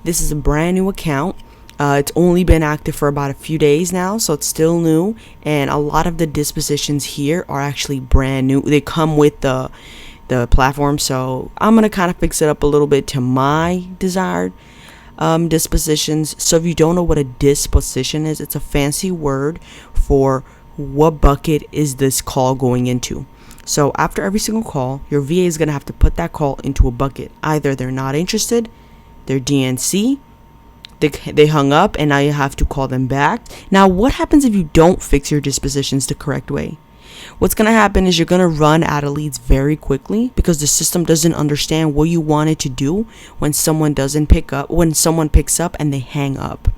This is a brand new account. It's only been active for about a few days now, so it's still new, and a lot of the dispositions here are actually brand new. They come with the platform, so I'm gonna kind of fix it up a little bit to my desired dispositions. So if you don't know what a disposition is, it's a fancy word for what bucket is this call going into. So after every single call, your VA is gonna have to put that call into a bucket. Either they're not interested, they're DNC, they hung up, and now you have to call them back. Now, what happens if you don't fix your dispositions the correct way? What's going to happen is you're going to run out of leads very quickly, because the system doesn't understand what you wanted to do when someone doesn't pick up, when someone picks up and they hang up.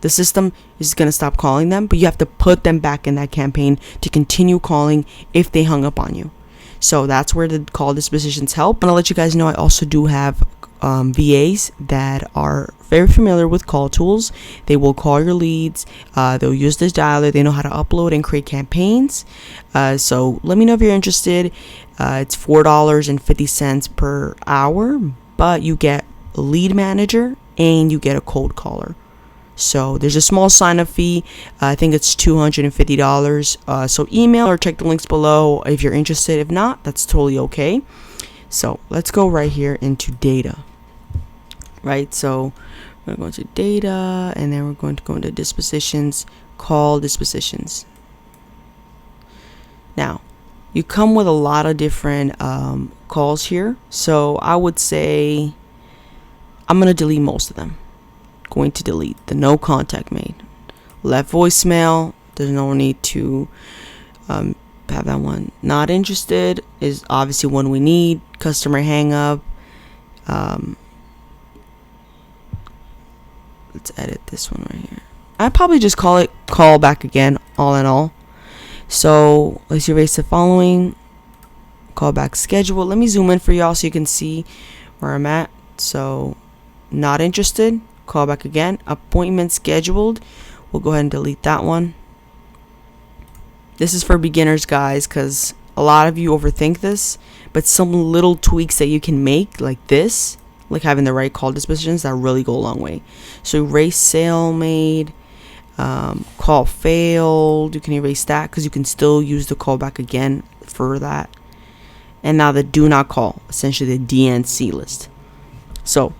The system is going to stop calling them, but you have to put them back in that campaign to continue calling if they hung up on you. So that's where the call dispositions help. I'm going to let you guys know I also do have VAs that are very familiar with Calltools. They will call your leads. They'll use this dialer. They know how to upload and create campaigns. So let me know if you're interested. It's $4.50 per hour, but you get a lead manager and you get a cold caller. So there's a small sign-up fee. I think it's $250. So email or check the links below if you're interested. If not, that's totally okay. So let's go right here into data. Right, so we're going to data, and then we're going to go into dispositions, call dispositions. Now, you come with a lot of different calls here. So I would say I'm going to delete most of them. Going to delete the no contact made. Left voicemail, there's no need to have that one. Not interested is obviously one we need. Customer hang up. Let's edit this one right here. I'd probably just call it call back again, all in all. So let's erase the following. Call back schedule. Let me zoom in for y'all so you can see where I'm at. So not interested, call back again. Appointment scheduled. We'll go ahead and delete that one. This is for beginners, guys, because a lot of you overthink this, but some little tweaks that you can make, like this, like having the right call dispositions, that really go a long way. So erase sale made, call failed. You can erase that because you can still use the call back again for that. And now the do not call, essentially the DNC list. So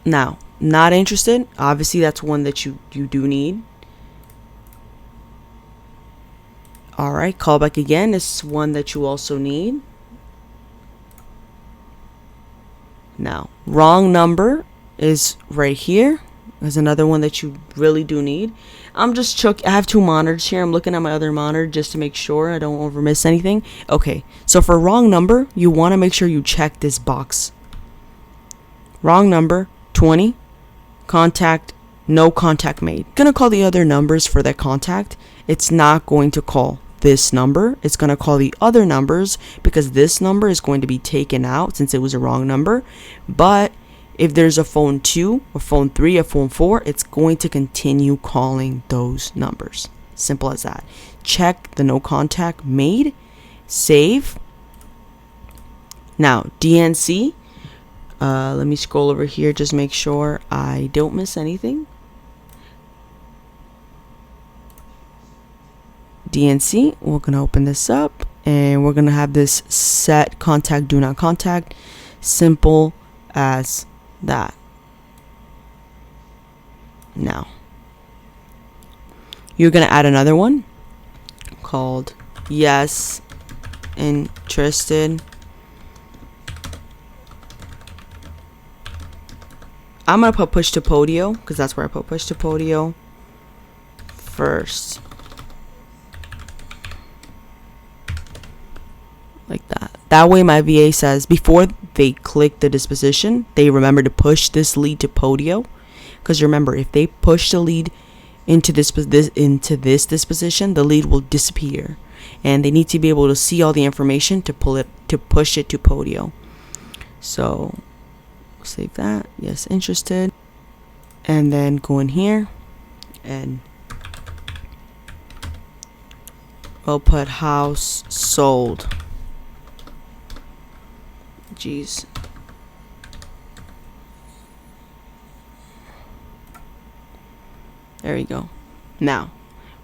now, not interested, obviously that's one that you do need. Alright, call back again is one that you also need. Now, wrong number is right here. There's another one that you really do need. I have two monitors here. I'm looking at my other monitor just to make sure I don't overmiss anything. Okay, so for wrong number, you want to make sure you check this box. Wrong number, 20. Contact, no contact made. Gonna call the other numbers for that contact. It's not going to call this number. It's going to call the other numbers because this number is going to be taken out since it was a wrong number. But if there's a phone 2, a phone 3, a phone 4, it's going to continue calling those numbers. Simple as that. Check the no contact made. Save. Now, DNC. Let me scroll over here. Just make sure I don't miss anything. DNC, we're going to open this up and we're going to have this set contact, do not contact. Simple as that. Now, you're going to add another one called yes, interested. I'm going to put push to podio because that's where I put push to podio first. Like that. That way my VA says before they click the disposition, they remember to push this lead to podio. Because remember, if they push the lead into this disposition, the lead will disappear. And they need to be able to see all the information to push it to podio. So save that. Yes, interested. And then go in here and we'll put house sold. Jeez. There you go. Now,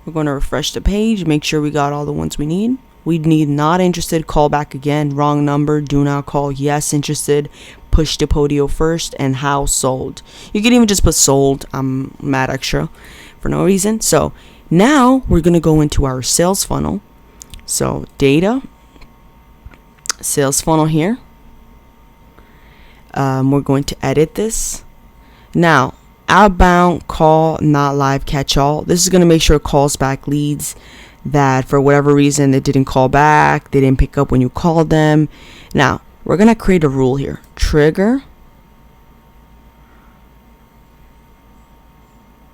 we're going to refresh the page, make sure we got all the ones we need. We need not interested, call back again, wrong number, do not call, yes interested, push to podio first, and how sold. You can even just put sold. I'm mad extra for no reason. So now we're going to go into our sales funnel. So data, sales funnel here. We're going to edit this. Now, outbound call, not live catch all. This is going to make sure it calls back leads that for whatever reason they didn't call back, they didn't pick up when you called them. Now, we're going to create a rule here. Trigger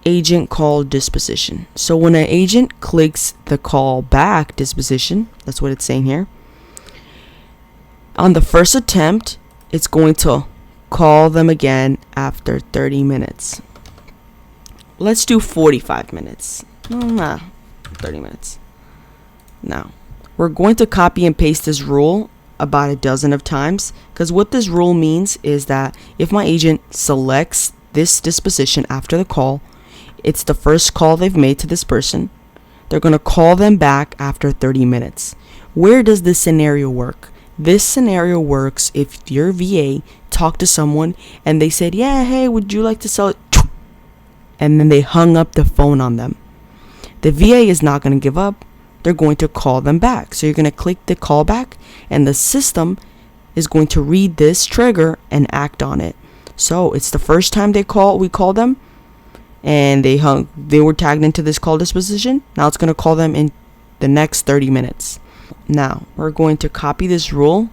agent call disposition. So when an agent clicks the call back disposition, that's what it's saying here. On the first attempt, it's going to call them again after 30 minutes. Let's do 45 minutes. Nah, 30 minutes. Now, we're going to copy and paste this rule about a dozen of times, because what this rule means is that if my agent selects this disposition after the call, it's the first call they've made to this person. They're going to call them back after 30 minutes. Where does this scenario work? This scenario works if your VA talked to someone and they said, yeah, hey, would you like to sell it? And then they hung up the phone on them. The VA is not going to give up. They're going to call them back. So you're going to click the call back, and the system is going to read this trigger and act on it. So it's the first time we call them, and they were tagged into this call disposition. Now it's going to call them in the next 30 minutes. Now we're going to copy this rule,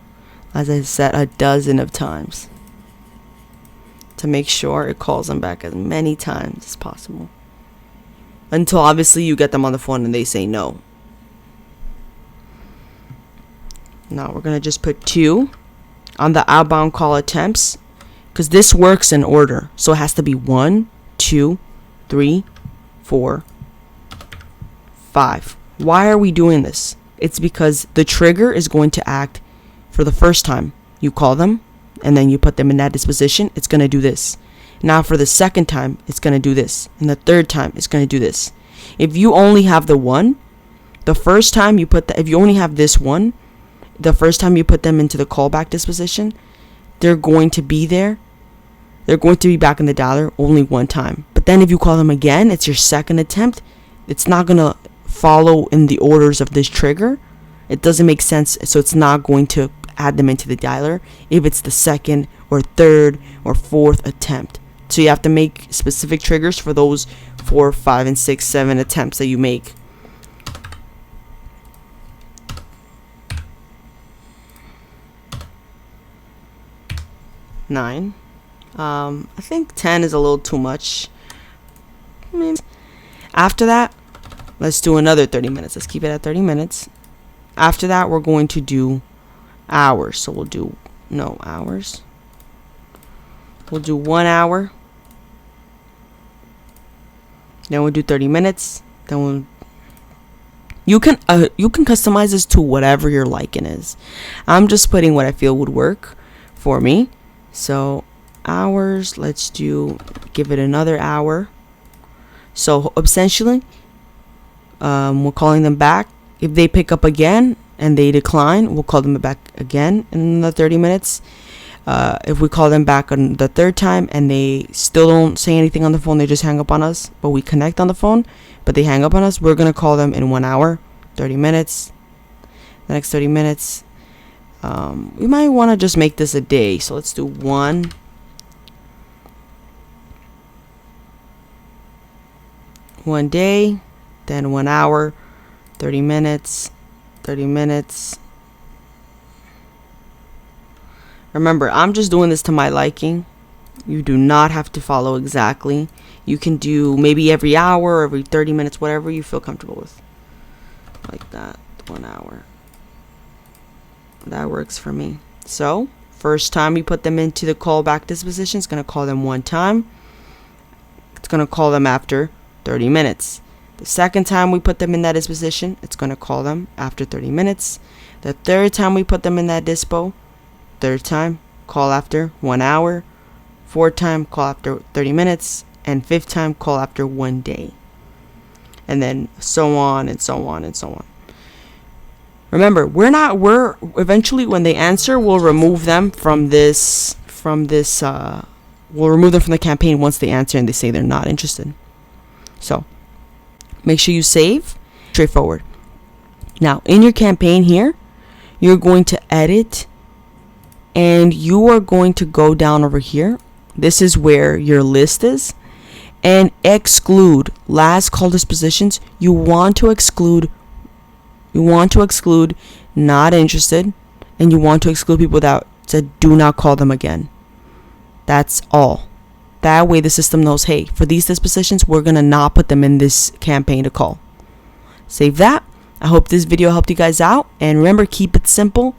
as I said, a dozen of times, to make sure it calls them back as many times as possible, until obviously you get them on the phone and they say no. Now we're going to just put 2 on the outbound call attempts, because this works in order. So it has to be 1, 2, 3, 4, 5. Why are we doing this? It's because the trigger is going to act for the first time you call them and then you put them in that disposition. It's going to do this. Now for the second time, it's going to do this. And the third time, it's going to do this. If you only have the one, the first time you put if you only have this one, the first time you put them into the callback disposition, they're going to be there. They're going to be back in the dialer only one time. But then if you call them again, it's your second attempt. It's not going to follow in the orders of this trigger. It doesn't make sense. So it's not going to add them into the dialer if it's the second or third or fourth attempt. So you have to make specific triggers for those 4, 5, and 6, 7 attempts that you make. Nine. I think 10 is a little too much. After that, let's do another 30 minutes. Let's keep it at 30 minutes. After that, we're going to do hours. So we'll do hours. We'll do 1 hour. Then we'll do 30 minutes. Then you can customize this to whatever your liking is. I'm just putting what I feel would work for me. So hours, let's give it another hour. So essentially, we're calling them back. If they pick up again and they decline, we'll call them back again in the 30 minutes. If we call them back on the third time and they still don't say anything on the phone, they just hang up on us, but we connect on the phone, but they hang up on us, we're going to call them in 1 hour, 30 minutes. The next 30 minutes, we might want to just make this a day. So let's do 1 day, then 1 hour, 30 minutes, 30 minutes. Remember, I'm just doing this to my liking. You do not have to follow exactly. You can do maybe every hour or every 30 minutes, whatever you feel comfortable with. Like that, 1 hour. That works for me. So, first time you put them into the callback disposition, it's going to call them 1 time. It's going to call them after 30 minutes. The second time we put them in that disposition, it's going to call them after 30 minutes. The third time we put them in that dispo, third time, call after 1 hour. Fourth time, call after 30 minutes. And fifth time, call after 1 day. and then so on and so on and so on. Remember, we're eventually, when they answer, we'll remove them from this we'll remove them from the campaign once they answer and they say they're not interested. So make sure you save. Straightforward. Now in your campaign here, you're going to edit, and you are going to go down over here. This is where your list is, and exclude. Last call dispositions. You want to exclude not interested, and you want to exclude people that said do not call them again. That's all. That way the system knows, hey, for these dispositions, we're gonna not put them in this campaign to call. Save that. I hope this video helped you guys out, and remember, keep it simple.